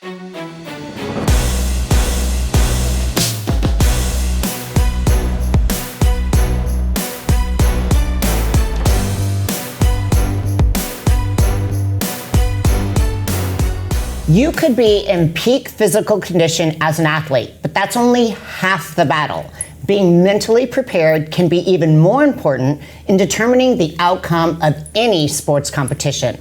You could be in peak physical condition as an athlete, but that's only half the battle. Being mentally prepared can be even more important in determining the outcome of any sports competition.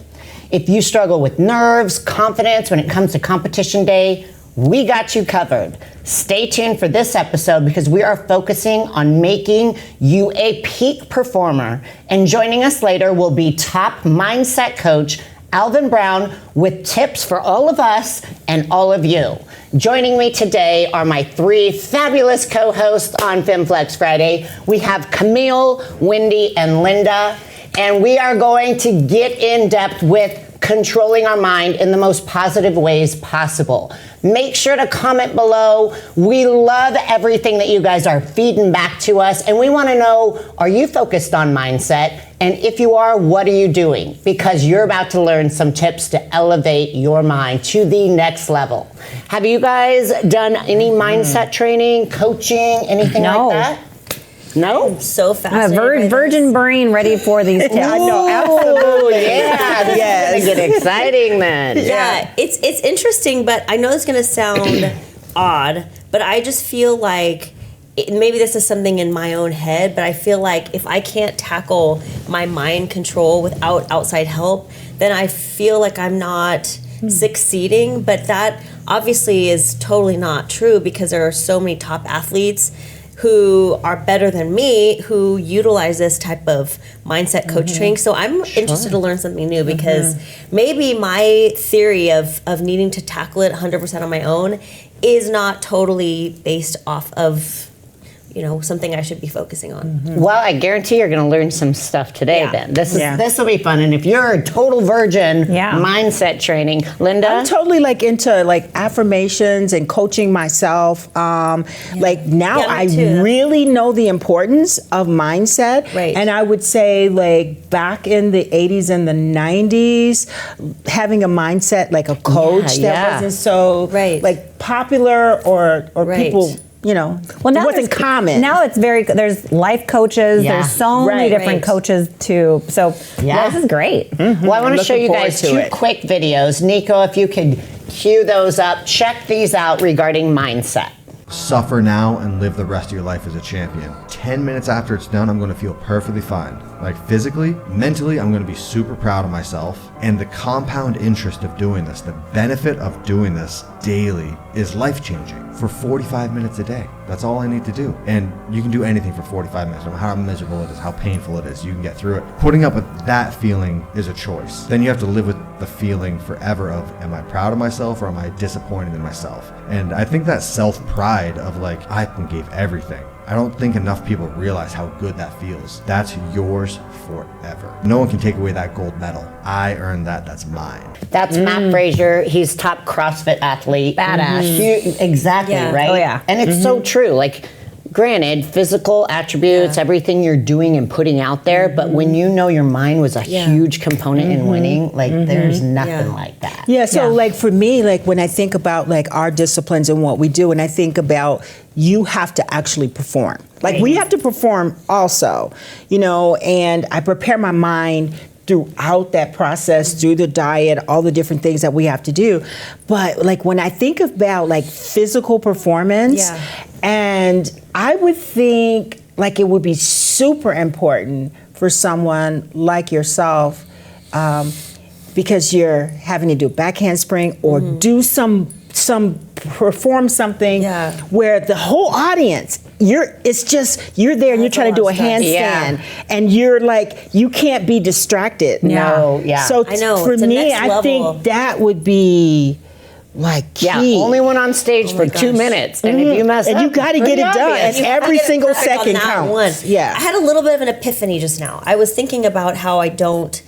If you struggle with nerves, confidence when it comes to competition day, we got you covered. Stay tuned for this episode because we are focusing on making you a peak performer. And joining us later will be top mindset coach Alvin Brown with tips for all of us and all of you. Joining me today are my three fabulous co-hosts on Femme Flex Friday. We have Camile, Wendy, and Lenda, and we are going to get in depth with controlling our mind in the most positive ways possible. Make sure to comment below. We love everything that you guys are feeding back to us, and we want to know, are you focused on mindset? And if you are, what are you doing? Because you're about to learn some tips to elevate your mind to the next level. Have you guys done any mindset training, coaching, anything like that? No? I'm so fascinated. Virgin brain ready for these tips. I know, absolutely. Yeah, this is going to get exciting then. Yeah, it's interesting, but I know it's going to sound odd, but I just feel like maybe this is something in my own head, but I feel like if I can't tackle my mind control without outside help, then I feel like I'm not succeeding. But that obviously is totally not true because there are so many top athletes who are better than me who utilize this type of mindset coach training. So I'm interested to learn something new because maybe my theory of needing to tackle it 100% on my own is not totally based off of something I should be focusing on. Well, I guarantee you're going to learn some stuff today then. This will be fun. And if you're a total virgin, mindset training, Linda? I'm totally into affirmations and coaching myself. Like now I really know the importance of mindset. Right. And I would say back in the 80s and the 90s, having a mindset like a coach that wasn't so popular or people, now it wasn't common. Now it's there's life coaches, there's so many different coaches too. So this is great. Well, I want to show you guys two quick videos. Nico, if you could cue those up, check these out regarding mindset. Suffer now and live the rest of your life as a champion. 10 minutes after it's done, I'm going to feel perfectly fine. Like physically, mentally, I'm going to be super proud of myself. And the compound interest of doing this, the benefit of doing this daily is life-changing for 45 minutes a day. That's all I need to do. And you can do anything for 45 minutes, no matter how miserable it is, how painful it is, you can get through it. Putting up with that feeling is a choice. Then you have to live with the feeling forever of, am I proud of myself or am I disappointed in myself? And I think that self-pride of I gave everything. I don't think enough people realize how good that feels. That's yours forever. No one can take away that gold medal. I earned that. That's mine. That's Matt Frazier. He's top CrossFit athlete. Badass. Exactly, right? Oh, yeah. And it's so true. Granted, physical attributes, everything you're doing and putting out there, but when you know your mind was a huge component in winning, there's nothing like that. Yeah, so for me, when I think about our disciplines and what we do, and I think about you have to actually perform. We have to perform also, and I prepare my mind throughout that process, through the diet, all the different things that we have to do. But when I think about physical performance, and I would think it would be super important for someone like yourself, because you're having to do a back handspring or do perform something where the whole audience, you're there and you're trying to do a handstand and you're you can't be distracted. So I know, for me, I think that would be key. Only one on stage for 2 minutes, and if you mess up, you got to get it done, and every single second counts. I had a little bit of an epiphany just now. I was thinking about how I don't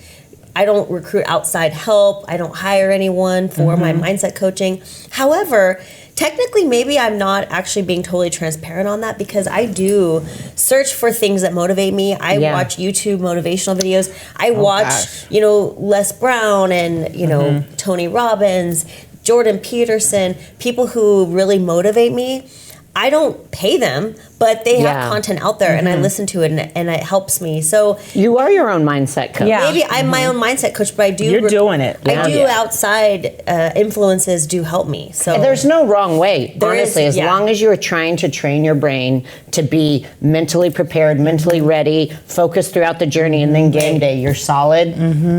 recruit outside help. I don't hire anyone for my mindset coaching. However, technically, maybe I'm not actually being totally transparent on that because I do search for things that motivate me. I watch YouTube motivational videos. I watch, Les Brown and, Tony Robbins, Jordan Peterson, people who really motivate me. I don't pay them, but they have content out there, and I listen to it, and it helps me. So you are your own mindset coach. Yeah. maybe I'm my own mindset coach, but I do. You're doing it. I do outside influences do help me. So there's no wrong way, honestly, as yeah. long as you're trying to train your brain to be mentally prepared, mentally ready, focused throughout the journey, and then game day, you're solid.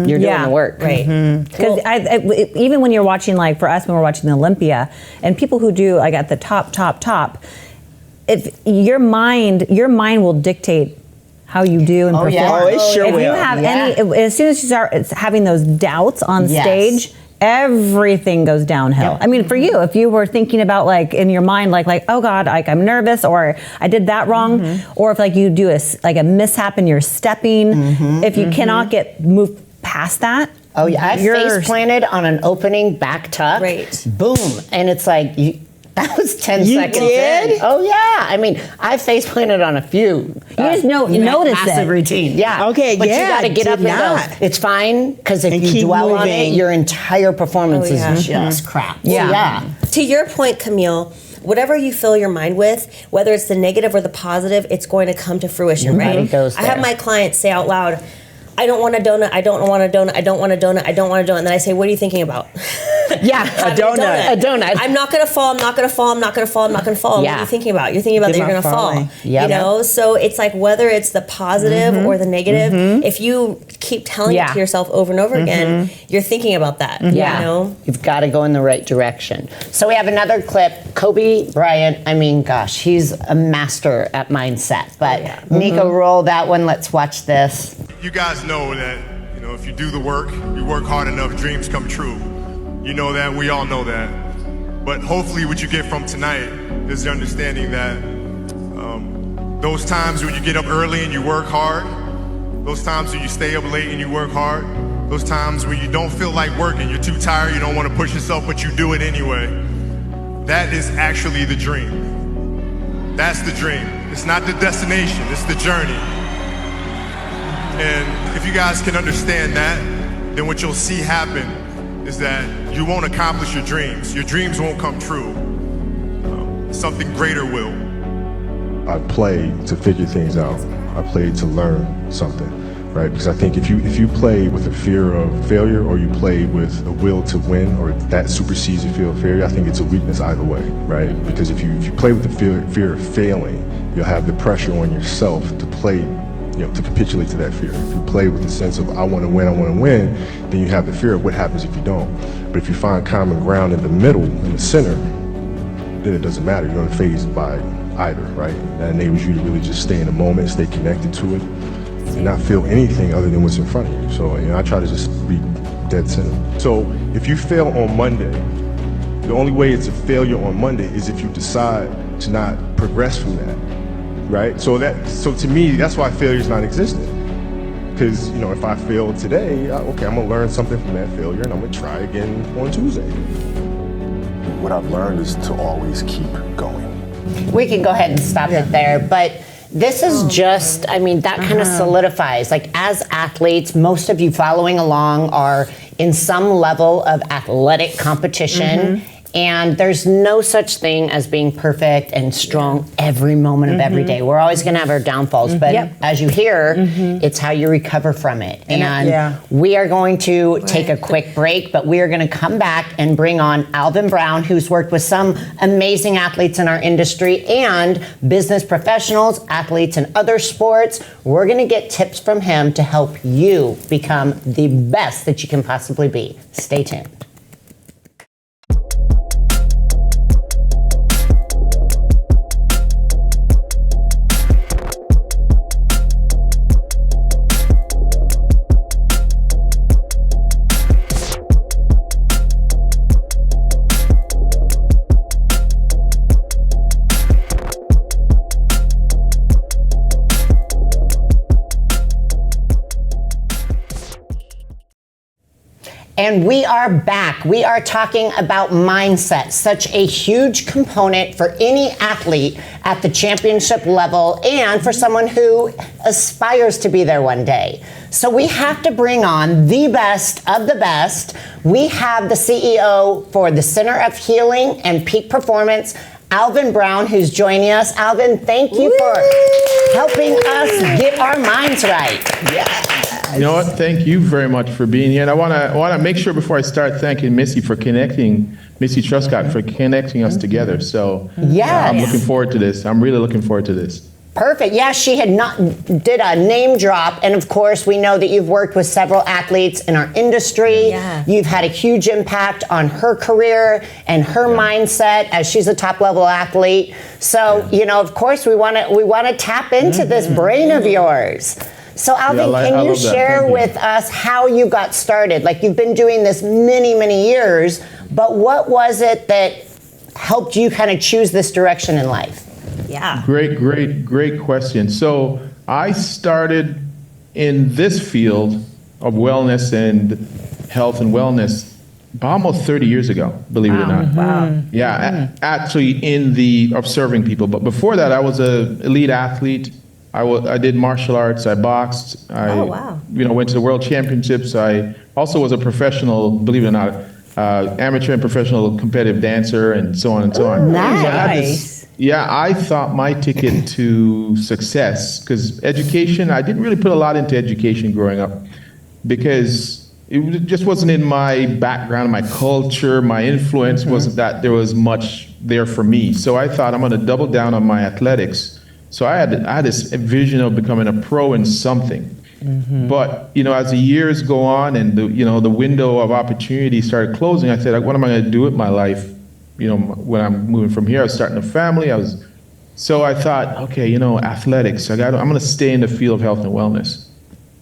You're doing the work. Right. Because even when you're watching, like for us, when we're watching the Olympia, and people who do like at the top, if your mind will dictate how you do and perform. yeah. Oh, it sure if will. you have as soon as you start having those doubts on Yes. stage, everything goes downhill. Yep. I mean, for you, if you were thinking about like in your mind, like oh God, like I'm nervous, or I did that wrong, or if like you do a mishap and you're stepping, if you cannot move past that. Oh yeah, I face planted on an opening back tuck. Right. Boom, and it's like that was 10 You seconds did? in. Oh yeah, I mean, I face planted on a few. You just notice massive it. routine. Yeah. Okay, but yeah, you got to get up did and not. go. It's fine because if And you keep dwell on it, moving. your entire performance Oh, yeah. is just crap. Yeah. So, yeah. To your point, Camille, whatever you fill your mind with, whether it's the negative or the positive, it's going to come to fruition, Your body right? goes I have there. my clients say out loud, I don't want a donut, I don't want a donut, I don't want a donut, I don't want a donut. And then I say, what are you thinking about? Yeah, Having A donut. I'm not gonna fall, I'm not gonna fall, I'm not gonna fall, I'm not gonna fall. Yeah. What are you thinking about? You're thinking about that You're you're gonna not falling. fall. Yeah. You know? So it's like whether it's the positive or the negative, if you keep telling it to yourself over and over again, you're thinking about that. Yeah. You know? You've got to go in the right direction. So we have another clip. Kobe Bryant, I mean, gosh, he's a master at mindset. But Nico, roll that one. Let's watch this. You guys know that, you know, if you do the work, you work hard enough, dreams come true. You know that, we all know that. But hopefully what you get from tonight is the understanding that those times when you get up early and you work hard, those times when you stay up late and you work hard, those times when you don't feel like working, you're too tired, you don't want to push yourself, but you do it anyway. That is actually the dream. That's the dream. It's not the destination, it's the journey. And if you guys can understand that, then what you'll see happen is that you won't accomplish your dreams. Your dreams won't come true. Something greater will. I play to figure things out. I play to learn something, right? Because I think if you play with a fear of failure, or you play with a will to win, or that supersedes your fear of failure, I think it's a weakness either way, right? Because if you play with the fear of failing, you'll have the pressure on yourself to play, to capitulate to that fear. If you play with the sense of I want to win, then you have the fear of what happens if you don't. But if you find common ground in the middle, in the center, then it doesn't matter. You're unfazed by either, right? That enables you to really just stay in the moment, stay connected to it, and not feel anything other than what's in front of you. So I try to just be dead center. So if you fail on Monday, the only way it's a failure on Monday is if you decide to not progress from that, right? So to me, that's why failure is not existent. Because if I fail today, okay, I'm gonna learn something from that failure, and I'm gonna try again on Tuesday. What I've learned is to always keep going. We can go ahead and stop it there, but this is just, that kind of solidifies. Like, as athletes, most of you following along are in some level of athletic competition. And there's no such thing as being perfect and strong every moment of every day. We're always going to have our downfalls, but as you hear, it's how you recover from it. And we are going to take a quick break, but we are going to come back and bring on Alvin Brown, who's worked with some amazing athletes in our industry and business professionals, athletes in other sports. We're going to get tips from him to help you become the best that you can possibly be. Stay tuned. And we are back. We are talking about mindset, such a huge component for any athlete at the championship level and for someone who aspires to be there one day. So we have to bring on the best of the best. We have the CEO for the Center of Healing and Peak Performance, Alvin Brown, who's joining us. Alvin, thank you for helping us get our minds right. You know what? Thank you very much for being here. And I want to make sure before I start thanking Missy Truscott for connecting us together. So Yes. I'm looking forward to this. I'm really looking forward to this. Perfect. Yeah, she did a name drop, and of course, we know that you've worked with several athletes in our industry. Yeah. You've had a huge impact on her career and her mindset as she's a top-level athlete. So, of course, we want to tap into this brain of yours. So, Alvin, can you share with us how you got started? Like, you've been doing this many, many years, but what was it that helped you kind of choose this direction in life? Yeah. Great question. So I started in this field of wellness and health and wellness about almost 30 years ago, believe it or not. Wow. Yeah, actually in the observing people. But before that, I was an elite athlete. I did martial arts. I boxed. I went to the world championships. I also was a professional, believe it or not, amateur and professional competitive dancer, and so on and so on. Nice. I thought my ticket to success, because education, I didn't really put a lot into education growing up because it just wasn't in my background, my culture, my influence wasn't that there was much there for me. So I thought I'm going to double down on my athletics. So I had this vision of becoming a pro in something. But, as the years go on and the window of opportunity started closing, I said, what am I going to do with my life? When I'm moving from here, I was starting a family. So I thought, okay, athletics. I'm going to stay in the field of health and wellness.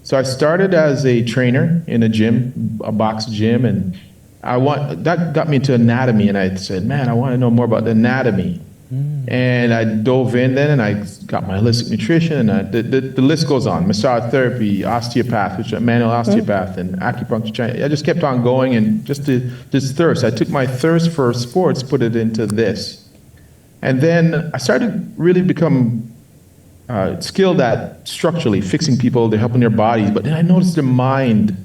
So I started as a trainer in a gym, a box gym, and that got me into anatomy. And I said, man, I want to know more about the anatomy. And I dove in then, and I got my holistic nutrition, and the list goes on. Massage therapy, osteopath, which is a manual osteopath, and acupuncture. I just kept on going, and just this thirst. I took my thirst for sports, put it into this. And then I started really become skilled at structurally fixing people, they're helping their bodies, but then I noticed the mind.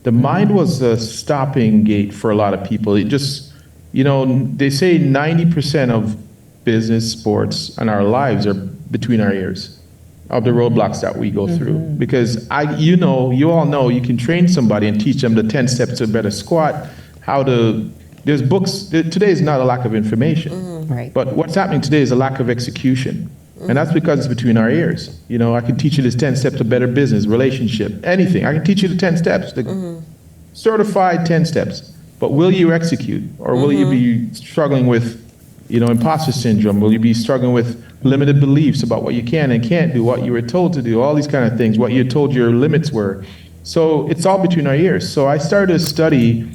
The mind was a stopping gate for a lot of people. It just, they say 90% of business, sports, and our lives are between our ears of the roadblocks that we go through. Because you all know, you can train somebody and teach them the 10 steps to a better squat, there's books, today is not a lack of information, Right. but what's happening today is a lack of execution. And that's because it's between our ears. I can teach you this 10 steps to better business, relationship, anything. I can teach you the 10 steps, the certified 10 steps. But will you execute? Or will you be struggling with imposter syndrome? Will you be struggling with limited beliefs about what you can and can't do, what you were told to do, all these kind of things, what you're told your limits were? So it's all between our ears. So I started to study,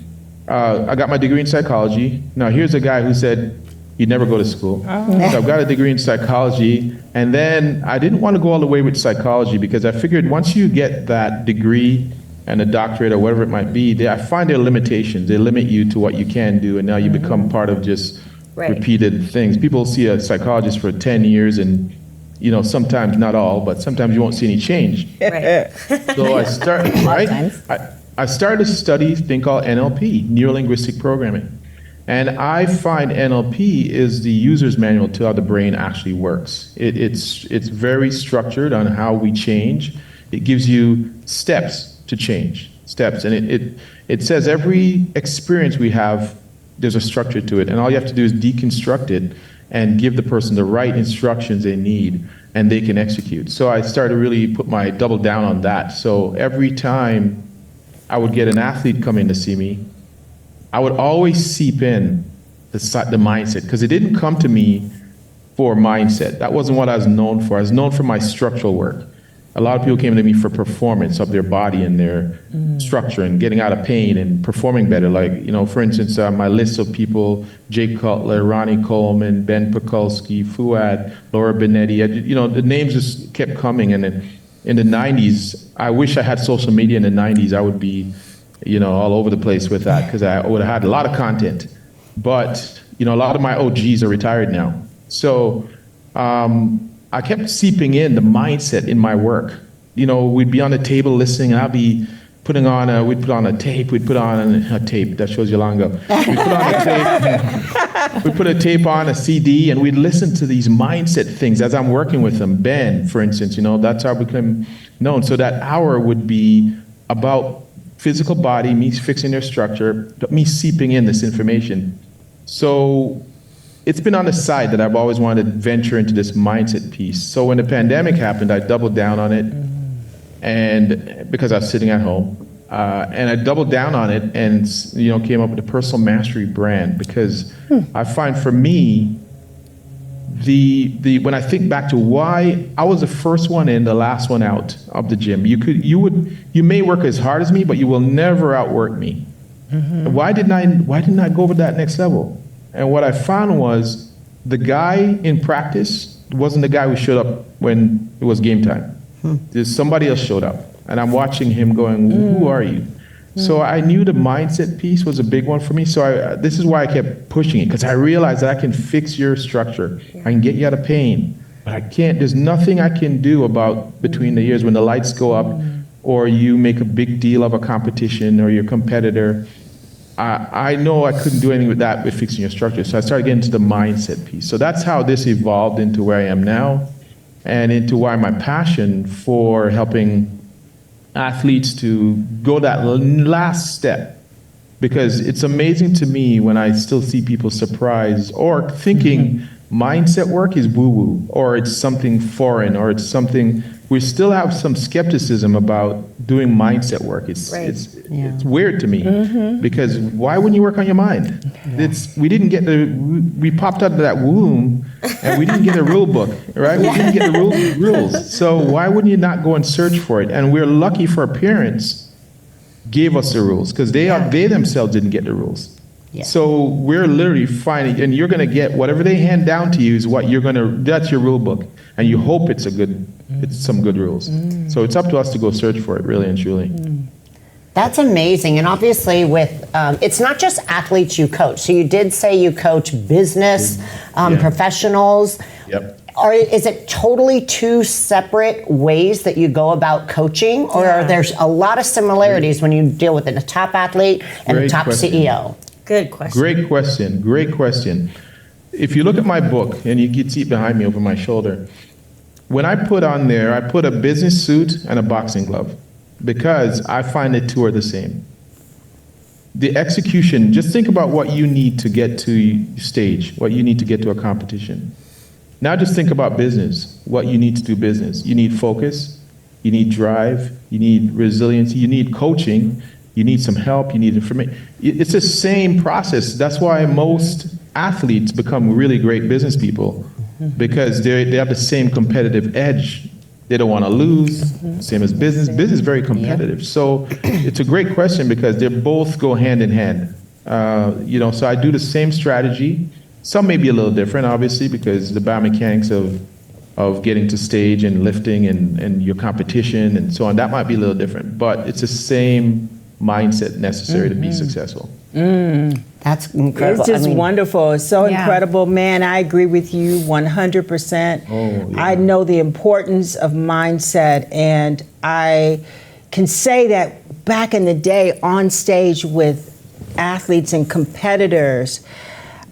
I got my degree in psychology. Now here's a guy who said, you never go to school. So I've got a degree in psychology, and then I didn't want to go all the way with psychology because I figured once you get that degree and a doctorate or whatever it might be, I find there are limitations. They limit you to what you can do, and now you become part of just repeated things. People see a psychologist for 10 years and, sometimes, not all, but sometimes you won't see any change. Right. So I started to study a thing called NLP, Neuro-Linguistic Programming. And I find NLP is the user's manual to how the brain actually works. It's very structured on how we change. It gives you steps to change, steps. And it says every experience we have, there's a structure to it, and all you have to do is deconstruct it and give the person the right instructions they need, and they can execute. So I started to really put my double down on that. So every time I would get an athlete come in to see me, I would always seep in the mindset, because it didn't come to me for mindset. That wasn't what I was known for. I was known for my structural work. A lot of people came to me for performance of their body and their structure and getting out of pain and performing better. Like, for instance, my list of people, Jake Cutler, Ronnie Coleman, Ben Pekulski, Fuad, Laura Benetti, the names just kept coming. And then in the 90s, I wish I had social media in the 90s. I would be, all over the place with that, because I would have had a lot of content. But, a lot of my OGs are retired now. So, I kept seeping in the mindset in my work, we'd be on the table listening, and I'd be we'd put on a tape, a tape, that shows you long ago. We'd put on a tape, we'd put a tape on, a CD, and we'd listen to these mindset things as I'm working with them. Ben, for instance, that's how I became known. So that hour would be about physical body, me fixing their structure, me seeping in this information. So it's been on the side that I've always wanted to venture into this mindset piece. So when the pandemic happened, I doubled down on it, and because I was sitting at home, and I doubled down on it, and came up with the personal mastery brand, because I find for me, the when I think back to why I was the first one in, the last one out of the gym. You may work as hard as me, but you will never outwork me. Why didn't I go over that next level? And what I found was the guy in practice wasn't the guy who showed up when it was game time. There's somebody else showed up, and I'm watching him going, who are you? So I knew the mindset piece was a big one for me. So this is why I kept pushing it, because I realized that I can fix your structure. I can get you out of pain, but I can't, there's nothing I can do about between the years when the lights go up or you make a big deal of a competition or your competitor. I know I couldn't do anything with that with fixing your structure. So I started getting into the mindset piece. So that's how this evolved into where I am now, and into why my passion for helping athletes to go that last step. Because it's amazing to me when I still see people surprised or thinking mindset work is woo-woo, or it's something foreign, or it's something. We still have some skepticism about doing mindset work. It's weird to me, because why wouldn't you work on your mind? We popped out of that womb and we didn't get a rule book, right? We didn't get the rules. So why wouldn't you not go and search for it? And we're lucky for our parents gave us the rules, because they themselves didn't get the rules. Yeah. So we're literally finding, and you're going to get whatever they hand down to you is what that's your rule book, and you hope it's some good rules. So it's up to us to go search for it, really and truly. That's amazing. And obviously with, it's not just athletes you coach. So you did say you coach business professionals. Yep. Or is it totally two separate ways that you go about coaching? Or are there a lot of similarities when you deal with a top athlete and a top CEO? Good question. Great question. If you look at my book, and you can see it behind me over my shoulder, when I put on there, I put a business suit and a boxing glove, because I find the two are the same. The execution, just think about what you need to get to stage, what you need to get to a competition. Now just think about business, what you need to do business. You need focus, you need drive, you need resilience, you need coaching, you need some help, you need information. It's the same process. That's why most athletes become really great business people, because they have the same competitive edge. They don't want to lose, same as business. Business is very competitive. So it's a great question, because they both go hand in hand. So I do the same strategy. Some may be a little different, obviously, because the biomechanics of getting to stage and lifting and your competition and so on, that might be a little different. But it's the same mindset necessary to be successful. That's incredible. It's just wonderful. It's so incredible. Man, I agree with you 100%. Oh, yeah. I know the importance of mindset, and I can say that back in the day on stage with athletes and competitors,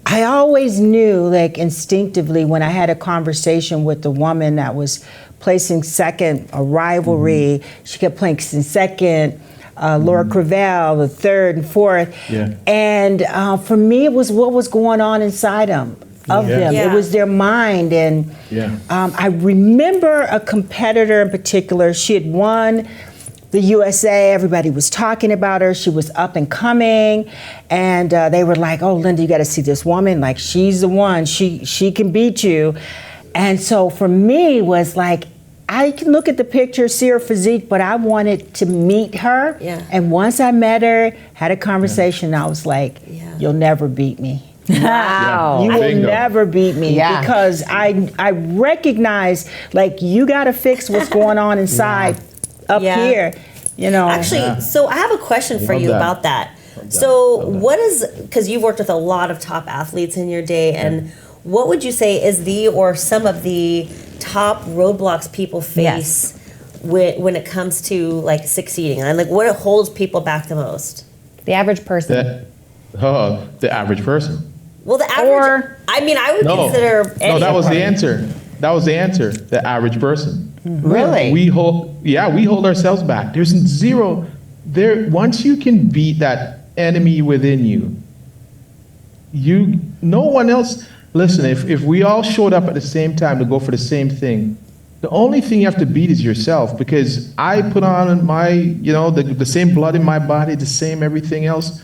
I always knew, like instinctively, when I had a conversation with the woman that was placing second, a rivalry, she kept placing second, Laura Crevel, the third and fourth. Yeah. And for me, it was what was going on inside them. It was their mind. And I remember a competitor in particular. She had won the USA. Everybody was talking about her. She was up and coming. And they were like, oh, Lenda, you got to see this woman. Like, she's the one. She can beat you. And so for me, was like, I can look at the picture, see her physique, but I wanted to meet her. Yeah. And once I met her, had a conversation, I was like, you'll never beat me. Wow. You will never beat me, because I recognize, like, you got to fix what's going on inside up here, Actually, so I have a question for you about that. So what is, because you've worked with a lot of top athletes in your day, and what would you say is some of the top roadblocks people face when it comes to like succeeding, and like what holds people back the most? The average person. The average person. Well, the average. I mean, I would consider. No, that was the answer. That was the answer. The average person. Really? We hold ourselves back. There's zero there. Once you can beat that enemy within you, no one else. Listen, if we all showed up at the same time to go for the same thing, the only thing you have to beat is yourself, because I put on my, the same blood in my body, the same everything else.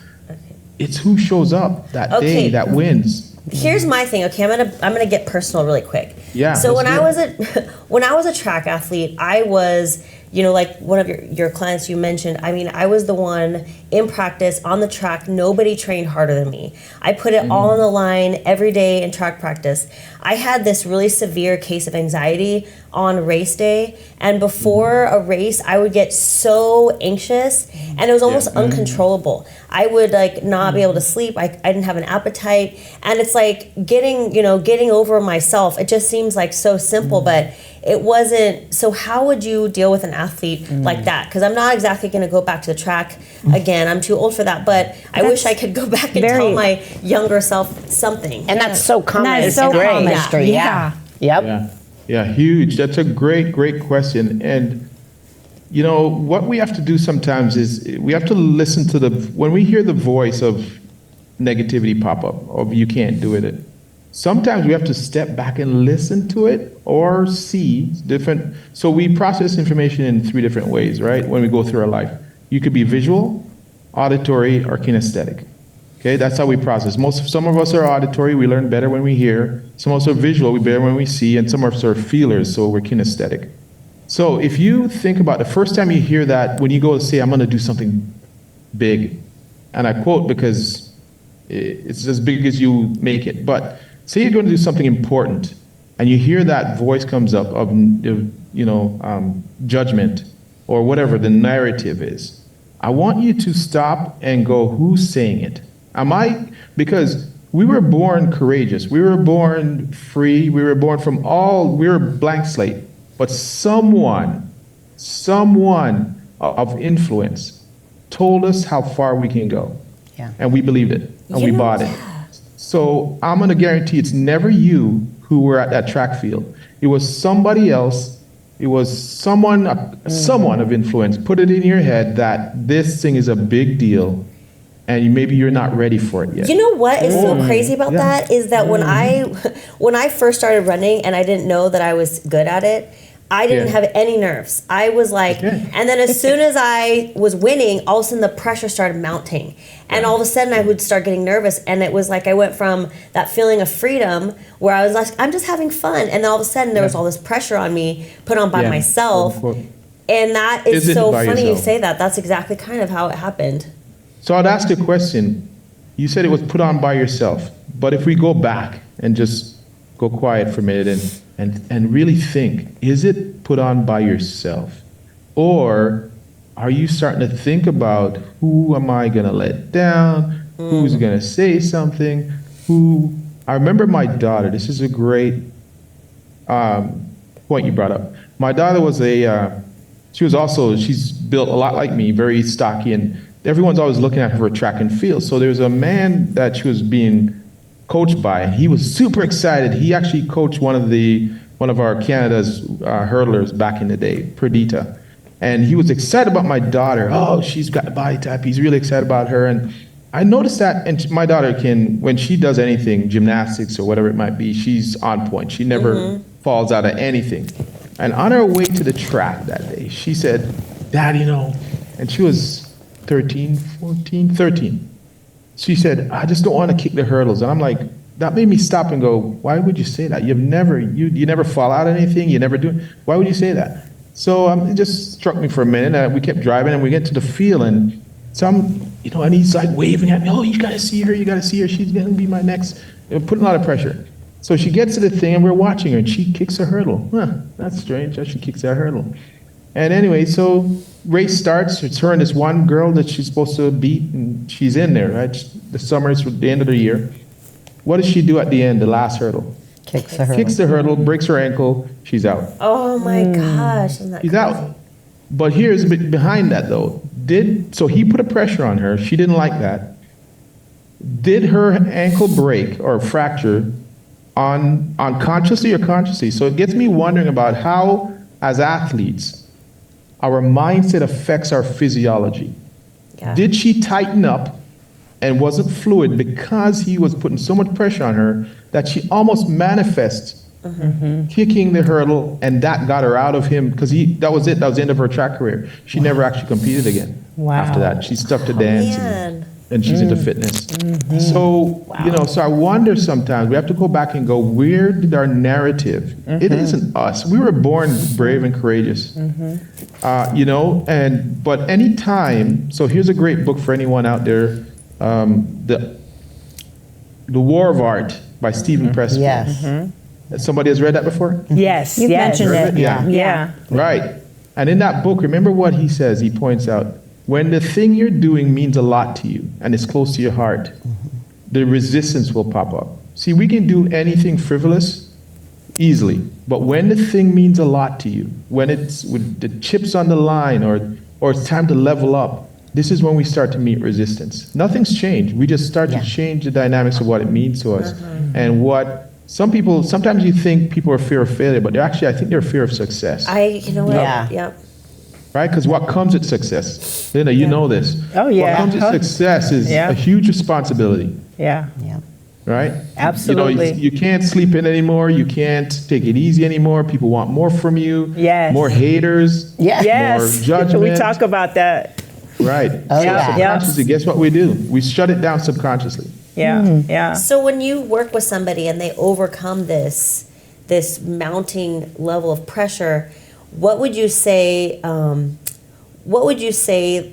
It's who shows up that day that wins. Here's my thing. Okay, I'm gonna get personal really quick. Yeah. So when I was a track athlete, I was, like one of your clients you mentioned. I mean, I was the one in practice on the track. Nobody trained harder than me. I put it all on the line every day in track practice. I had this really severe case of anxiety on race day, and before a race, I would get so anxious, and it was almost uncontrollable. I would like not be able to sleep. I didn't have an appetite, and it's like getting over myself. It just seems like so simple, but it wasn't. So how would you deal with an athlete like that? Because I'm not exactly going to go back to the track again. I'm too old for that, but I wish I could go back and tell my younger self something. And that's so common. That is so in our common. industry. Yeah. Yep. Yeah, huge. That's a great question. And what we have to do sometimes is we have to listen to when we hear the voice of negativity pop up, of you can't do it. Sometimes we have to step back and listen to it or see different. So we process information in 3 different ways, right? When we go through our life, you could be visual, auditory, or kinesthetic. Okay, that's how we process. Some of us are auditory, we learn better when we hear. Some of us are visual, we better when we see, and some of us are feelers, so we're kinesthetic. So if you think about the first time you hear that, when you go to say, I'm going to do something big, and I quote because it's as big as you make it, but say you're going to do something important, and you hear that voice comes up of judgment or whatever the narrative is. I want you to stop and go, who's saying it? Because we were born courageous, we were born free, we were born we were blank slate, but someone of influence told us how far we can go. Yeah. And we believed it, and we bought it. So I'm going to guarantee it's never you who were at that track field. It was somebody else. It was someone of influence put it in your head that this thing is a big deal, and maybe you're not ready for it yet. You know what is so crazy about that is that when I first started running and I didn't know that I was good at it, I didn't have any nerves. I was like, and then as soon as I was winning, all of a sudden the pressure started mounting. And all of a sudden I would start getting nervous. And it was like I went from that feeling of freedom where I was like, I'm just having fun. And then all of a sudden there was all this pressure on me put on by myself. And that is so funny you say that. That's exactly kind of how it happened. So I'd ask a question. You said it was put on by yourself. But if we go back and just go quiet for a minute and really think, is it put on by yourself? Or are you starting to think about, who am I going to let down? Who's going to say something? I remember my daughter, this is a great point you brought up. My daughter was she's built a lot like me, very stocky, and everyone's always looking at her for track and field. So there's a man that she was being coached by, and he was super excited. He actually coached one of our Canada's hurdlers back in the day, Perdita. And he was excited about my daughter. Oh, she's got the body type. He's really excited about her. And I noticed that, and my daughter when she does anything, gymnastics or whatever it might be, she's on point. She never falls out of anything. And on her way to the track that day, she said, Dad, and she was 13. She said, I just don't want to kick the hurdles. And I'm like, that made me stop and go, why would you say that? You never fall out of anything. You never do it. Why would you say that? So it just struck me for a minute. We kept driving, and we get to the field, and and he's like waving at me. Oh, you got to see her. You got to see her. She's going to be my next. Putting a lot of pressure. So she gets to the thing, and we're watching her, and she kicks a hurdle. That's strange that she kicks that hurdle. And anyway, so race starts. It's her and this one girl that she's supposed to beat, and she's in there, right? The summer is the end of the year. What does she do at the end, the last hurdle? Kicks the hurdle. Kicks the hurdle, breaks her ankle, she's out. Oh my gosh. Isn't that She's crazy? out. But here's behind that though. So he put a pressure on her. She didn't like that. Did her ankle break or fracture unconsciously or consciously? So it gets me wondering about how, as athletes, our mindset affects our physiology. Yeah. Did she tighten up and wasn't fluid because he was putting so much pressure on her that she almost manifests kicking the hurdle, and that got her out of him because that was it. That was the end of her track career. She never actually competed again after that. She stuck to dance and she's into fitness. So, so I wonder sometimes, we have to go back and go, where did our narrative, it isn't us. We were born brave and courageous, but anytime, so here's a great book for anyone out there, The War of Art by Stephen Pressfield. Yes. Somebody has read that before? Yes, you've mentioned it. Yeah. Right. And in that book, remember what he says. He points out, when the thing you're doing means a lot to you and it's close to your heart, the resistance will pop up. See, we can do anything frivolous easily, but when the thing means a lot to you, when it's with the chips on the line or it's time to level up, this is when we start to meet resistance. Nothing's changed. We just start to change the dynamics of what it means to us. And what sometimes you think people are fear of failure, but I think they're fear of success. You know what? Yeah. Right? Because what comes with success? Linda, you know this. Oh, yeah. What comes with success is a huge responsibility. Yeah. Right? Absolutely. You can't sleep in anymore. You can't take it easy anymore. People want more from you. Yes. More haters. Yes. More judgment. We talk about that. Right. Subconsciously, guess what we do? We shut it down subconsciously. Yeah. So when you work with somebody and they overcome this mounting level of pressure, what would you say?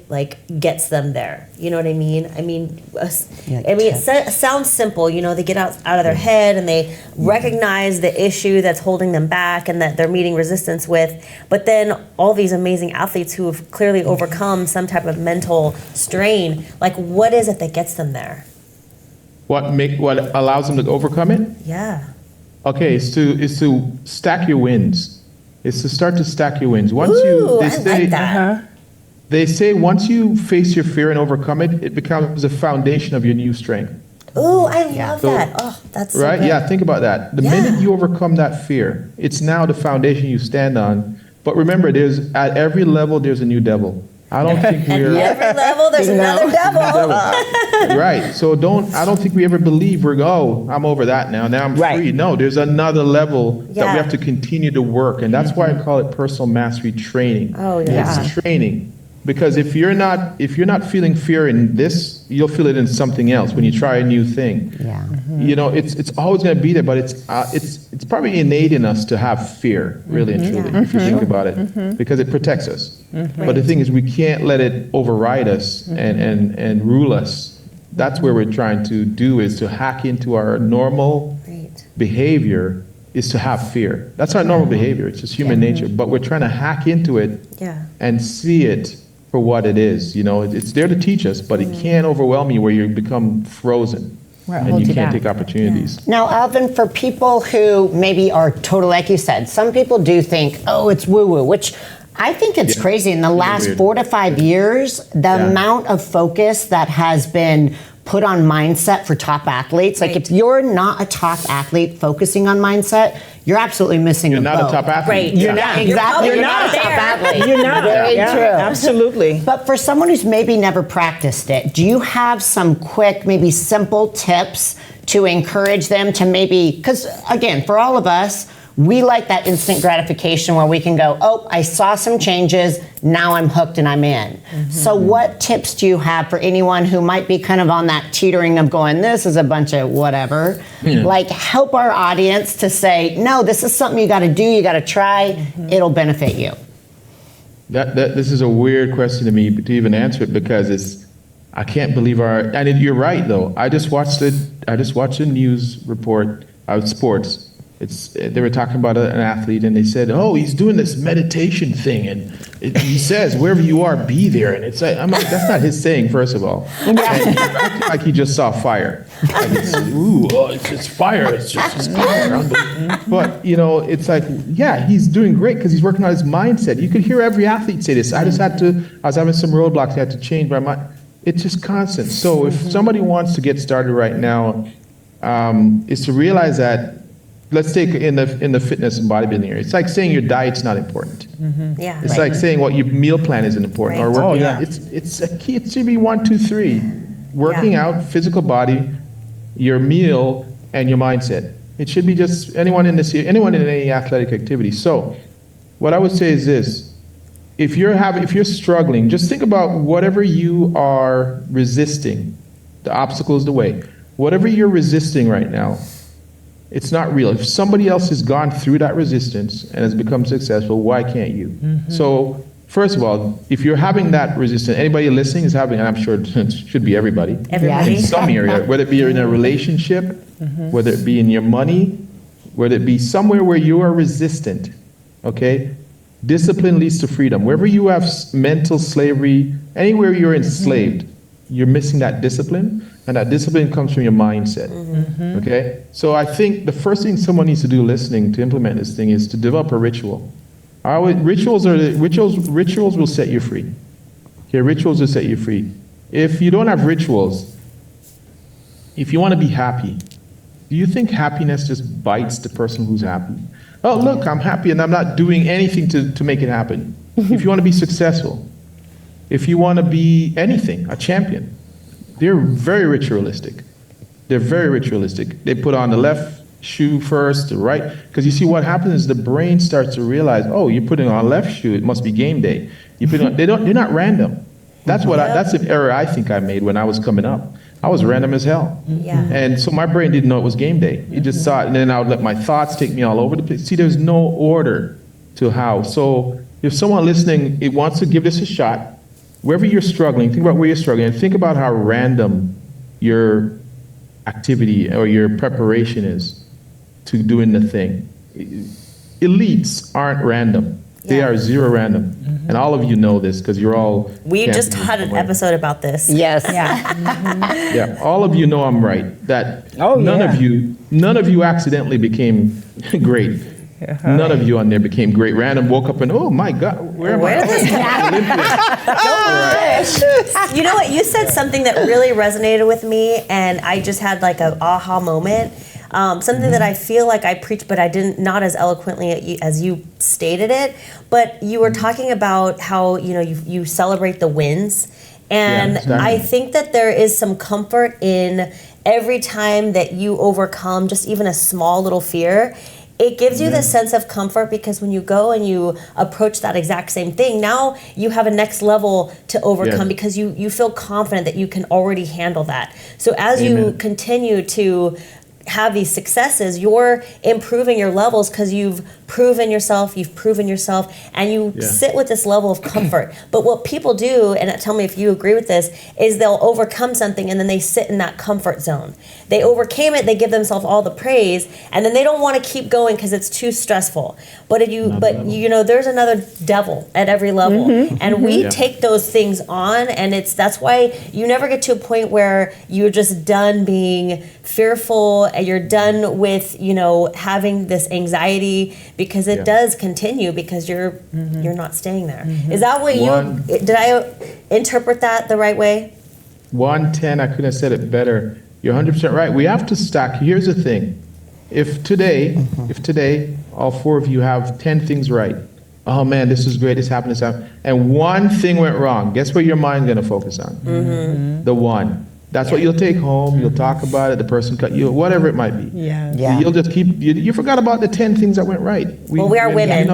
Like gets them there? You know what I mean? It sounds simple. They get out of their head and they recognize the issue that's holding them back and that they're meeting resistance with. But then all these amazing athletes who have clearly overcome some type of mental strain. Like, what is it that gets them there? What allows them to overcome it? Yeah. Okay, is to stack your wins. It's to start to stack your wins. Once they say once you face your fear and overcome it, it becomes the foundation of your new strength. Ooh, I love that. Oh, that's so right. good. Yeah, think about that. The minute you overcome that fear, it's now the foundation you stand on. But remember, at every level there's a new devil. I don't think we're at every level there's another devil. Right. So I don't think we ever believe I'm over that now. Now I'm free. No, there's another level that we have to continue to work. And that's why I call it personal mastery training. Oh yeah. It's training. Because if you're not feeling fear in this, you'll feel it in something else when you try a new thing. Yeah. It's always going to be there, but it's probably innate in us to have fear, really and truly, if you think about it, because it protects us. But the thing is, we can't let it override us and rule us. That's where we're trying to do, is to hack into our normal behavior, is to have fear. That's our normal behavior. It's just human nature. But we're trying to hack into it and see it for what it is. It's there to teach us, but it can't overwhelm you where you become frozen. And you can't take opportunities. Now, Alvin, for people who maybe are totally, like you said, some people do think, it's woo-woo, which I think it's crazy. In the last 4 to 5 years, the amount of focus that has been put on mindset for top athletes. Like, if you're not a top athlete focusing on mindset, you're absolutely missing You're the not boat. a top athlete. Right. You're not. Exactly. You're not a top athlete. You're not. Very true. Absolutely. But for someone who's maybe never practiced it, do you have some quick, maybe simple tips to encourage them to maybe, because again, for all of us, we like that instant gratification where we can go, I saw some changes, now I'm hooked and I'm in. So what tips do you have for anyone who might be kind of on that teetering of going, this is a bunch of whatever, like help our audience to say, no, this is something you got to do, you got to try, it'll benefit you? This is a weird question to me to even answer it, because I can't believe and you're right though. I just watched a news report of sports. They were talking about an athlete, and they said, "Oh, he's doing this meditation thing, and he says wherever you are, be there." And it's like, I'm like, that's not his saying, first of all. And he's acting like he just saw fire. Like it's fire. It's fire. But it's like, yeah, he's doing great because he's working on his mindset. You could hear every athlete say this. I was having some roadblocks. I had to change my mind. It's just constant. So if somebody wants to get started right now, is to realize that. Let's take in the fitness and bodybuilding area. It's like saying your diet's not important. Yeah. It's like saying what your meal plan isn't important. Right. Or working out. It's a key. It should be 1, 2, 3. Working out, physical body, your meal, and your mindset. It should be just anyone in any athletic activity. So, what I would say is this: if you're struggling, just think about whatever you are resisting, the obstacles, the way, whatever you're resisting right now. It's not real. If somebody else has gone through that resistance and has become successful, why can't you? So, first of all, if you're having that resistance, anybody listening is having, and I'm sure it should be everybody. Everybody. In some area, whether it be in a relationship, whether it be in your money, whether it be somewhere where you are resistant, okay? Discipline leads to freedom. Wherever you have mental slavery, anywhere you're enslaved, you're missing that discipline. And that discipline comes from your mindset, okay? So I think the first thing someone needs to do listening to implement this thing is to develop a ritual. Rituals will set you free. Okay, rituals will set you free. If you don't have rituals, if you want to be happy, do you think happiness just bites the person who's happy? Oh, look, I'm happy and I'm not doing anything to make it happen. If you want to be successful, if you want to be anything, a champion, they're very ritualistic. They put on the left shoe first, the right, because you see what happens is the brain starts to realize, oh, you're putting on left shoe, it must be game day. They're not random. That's an error I think I made when I was coming up. I was random as hell. Yeah. And so my brain didn't know it was game day. It just saw it, and then I would let my thoughts take me all over the place. See, there's no order to how. So if someone listening, it wants to give this a shot, wherever you're struggling, think about where you're struggling, and think about how random your activity or your preparation is to doing the thing. Elites aren't random. They are zero random. And all of you know this because you're all... We just had an episode about this. Yes. Yeah, all of you know I'm right. That none of you accidentally became great. None of you on there became great. Random woke up and, oh my God, where am I? Olympian. You know what? You said something that really resonated with me, and I just had like an aha moment. Something that I feel like I preached, but I didn't, not as eloquently as you stated it. But you were talking about how you celebrate the wins, and I think that there is some comfort in every time that you overcome just even a small little fear. It gives you this sense of comfort because when you go and you approach that exact same thing, now you have a next level to overcome because you feel confident that you can already handle that. So as you continue to have these successes, you're improving your levels because you've proven yourself, and you sit with this level of comfort. But what people do, and tell me if you agree with this, is they'll overcome something and then they sit in that comfort zone. They overcame it, they give themselves all the praise, and then they don't want to keep going because it's too stressful. But there's another devil at every level, and we take those things on, and that's why you never get to a point where you're just done being fearful and you're done with having this anxiety, because it does continue because you're not staying there. Is that what did I interpret that the right way? 110, I couldn't have said it better. You're 100% right. We have to stack. Here's the thing. If today, all four of you have 10 things right, oh man, this is great, this happened, and one thing went wrong, guess what your mind's gonna focus on? The one. That's what you'll take home, you'll talk about it, the person cut you, whatever it might be. Yeah. You'll just keep, you forgot about the 10 things that went right. We are women.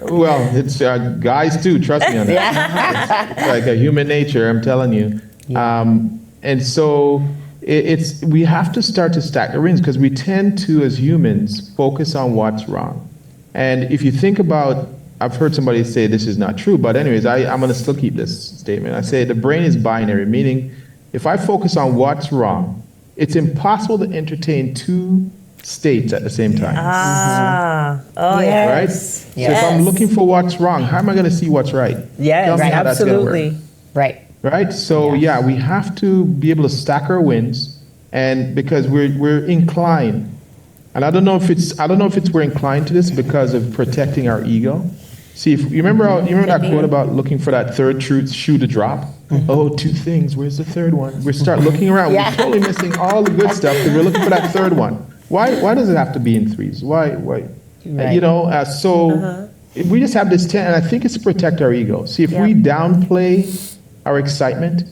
Well, it's guys too, trust me on that. It's like a human nature, I'm telling you. And so we have to start to stack the rings because we tend to, as humans, focus on what's wrong. And if you think about, I've heard somebody say this is not true, but anyways, I'm going to still keep this statement. I say the brain is binary, meaning if I focus on what's wrong, it's impossible to entertain two states at the same time. Oh, Yes. Right? So if I'm looking for what's wrong, how am I going to see what's right? Yes, Tell me how that's gonna work. absolutely. Right. Right? So yeah, we have to be able to stack our wins, and because we're inclined, and I don't know if it's we're inclined to this because of protecting our ego. See, if you remember that quote about looking for that third truth shoe to drop? Oh, two things. Where's the third one? We start looking around. Yeah. We're totally missing all the good stuff because we're looking for that third one. Why does it have to be in threes? Why? Right. You know, if we just have this and I think it's to protect our ego. See, if we downplay our excitement,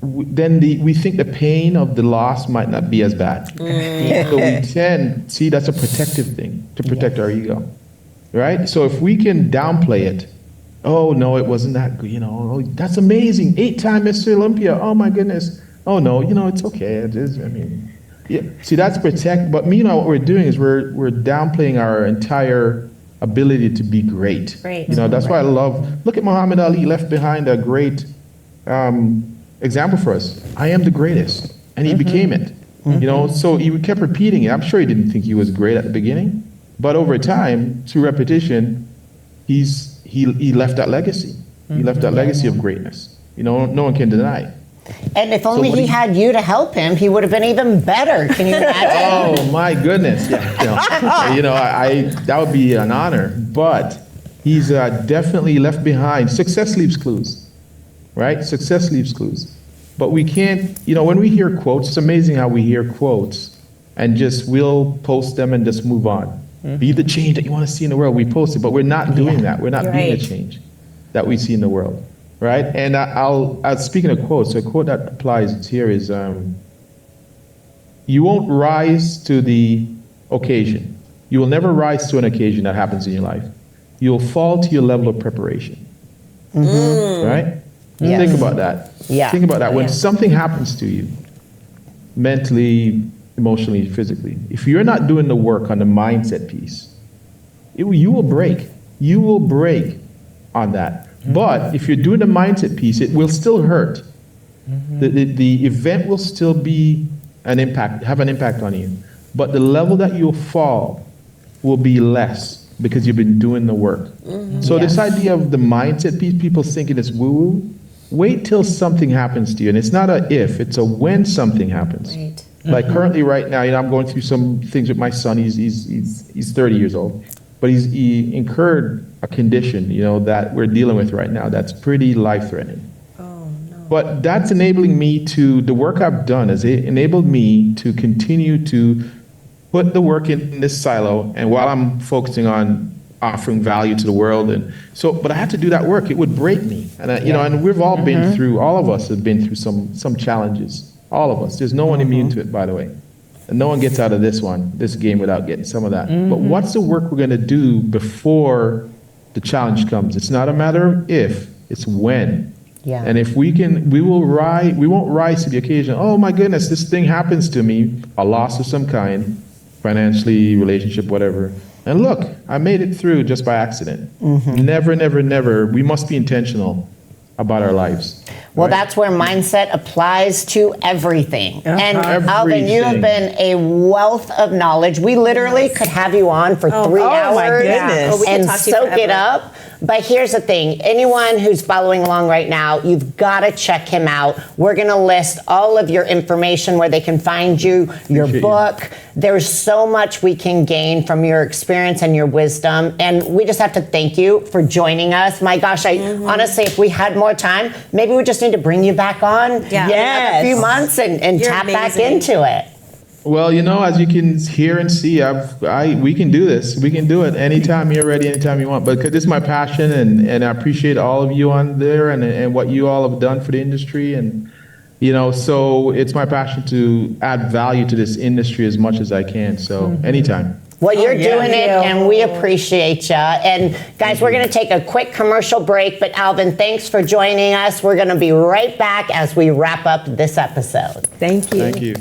then we think the pain of the loss might not be as bad. So we tend, see, that's a protective thing to protect our ego, right? So if we can downplay it, oh no, it wasn't that good, you know, oh, that's amazing, 8-time Mr. Olympia, oh my goodness, oh no, you know, it's okay, it is, I mean, yeah. See, that's protect, but meanwhile what we're doing is we're downplaying our entire ability to be great. Great. You know, that's why I love, look at Muhammad Ali, left behind a great example for us. I am the greatest. And he became it. You know, so he kept repeating it. I'm sure he didn't think he was great at the beginning, but over time, through repetition, he left that legacy. He left that legacy of greatness. You know, no one can deny it. And if only what he do you- had you to help him, he would have been even better. Can you imagine? Oh my goodness! Yeah, you know, I that would be an honor. But he's definitely left behind. Success leaves clues, right? Success leaves clues. But we can't. You know, when we hear quotes, it's amazing how we hear quotes and just we'll post them and just move on. Be the change that you want to see in the world. We post it, but we're not doing that. We're not being the change that we see in the world. Right, and I'll speaking of quotes, a quote that applies here is, you won't rise to the occasion. You will never rise to an occasion that happens in your life. You'll fall to your level of preparation. Right? Yes. Think about that. Yeah. Think about that. When something happens to you, mentally, emotionally, physically, if you're not doing the work on the mindset piece, you will break. You will break on that. But if you're doing the mindset piece, it will still hurt. The event will still be have an impact on you. But the level that you'll fall will be less because you've been doing the work. So this idea of the mindset piece, people thinking it's woo-woo. Wait till something happens to you. And it's not a if, it's a when something happens. Right. Like currently right now, you know, I'm going through some things with my son. He's 30 years old. But he incurred a condition, you know, that we're dealing with right now that's pretty life-threatening. Oh, no. But that's enabling me the work I've done has enabled me to continue to put the work in this silo, and while I'm focusing on offering value to the world, but I had to do that work. It would break me, and you know, and we've all been through. All of us have been through some challenges. All of us. There's no one immune to it, by the way. And no one gets out of this game without getting some of that. But what's the work we're going to do before the challenge comes? It's not a matter of if, it's when. Yeah. And if we won't rise to the occasion. Oh my goodness, this thing happens to me, a loss of some kind, financially, relationship, whatever. And look, I made it through just by accident. Never, never, never. We must be intentional about our lives. Well, right? that's where mindset applies to everything. And Alvin, you have Everything. been a wealth of knowledge. We literally could have you on for 3 hours my goodness. We could and talk to you soak it forever. up. But here's the thing. Anyone who's following along right now, you've got to check him out. We're going to list all of your information where they can find you, your Appreciate book. There's so much we can gain from your experience and your wisdom. And we just have to thank you for joining us. My gosh, honestly, if we had more time, maybe we just need to bring you back on Yeah. in another few months and You're tap back amazing. into it. Well, you know, as you can hear and see, we can do this. We can do it anytime you're ready, anytime you want. But this is my passion, and I appreciate all of you on there and what you all have done for the industry. And, you know, so it's my passion to add value to this industry as much as I can. So anytime. Well, you're doing it, Thank you. and we appreciate you. And guys, we're going to take a quick commercial break. But Alvin, thanks for joining us. We're going to be right back as we wrap up this episode. Thank you. Thank you.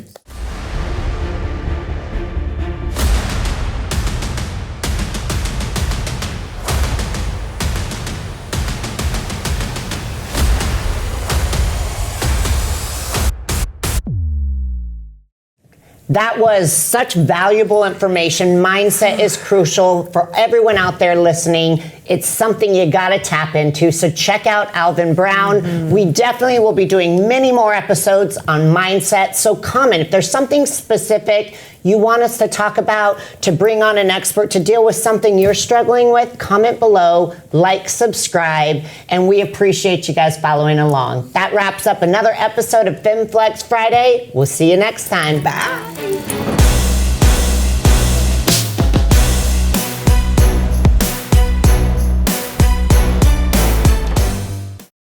That was such valuable information. Mindset is crucial for everyone out there listening. It's something you got to tap into. So check out Alvin Brown. We definitely will be doing many more episodes on mindset. So comment if there's something specific you want us to talk about, to bring on an expert to deal with something you're struggling with. Comment below, like, subscribe, and we appreciate you guys following along. That wraps up another episode of Femme Flex Friday. We'll see you next time. Bye.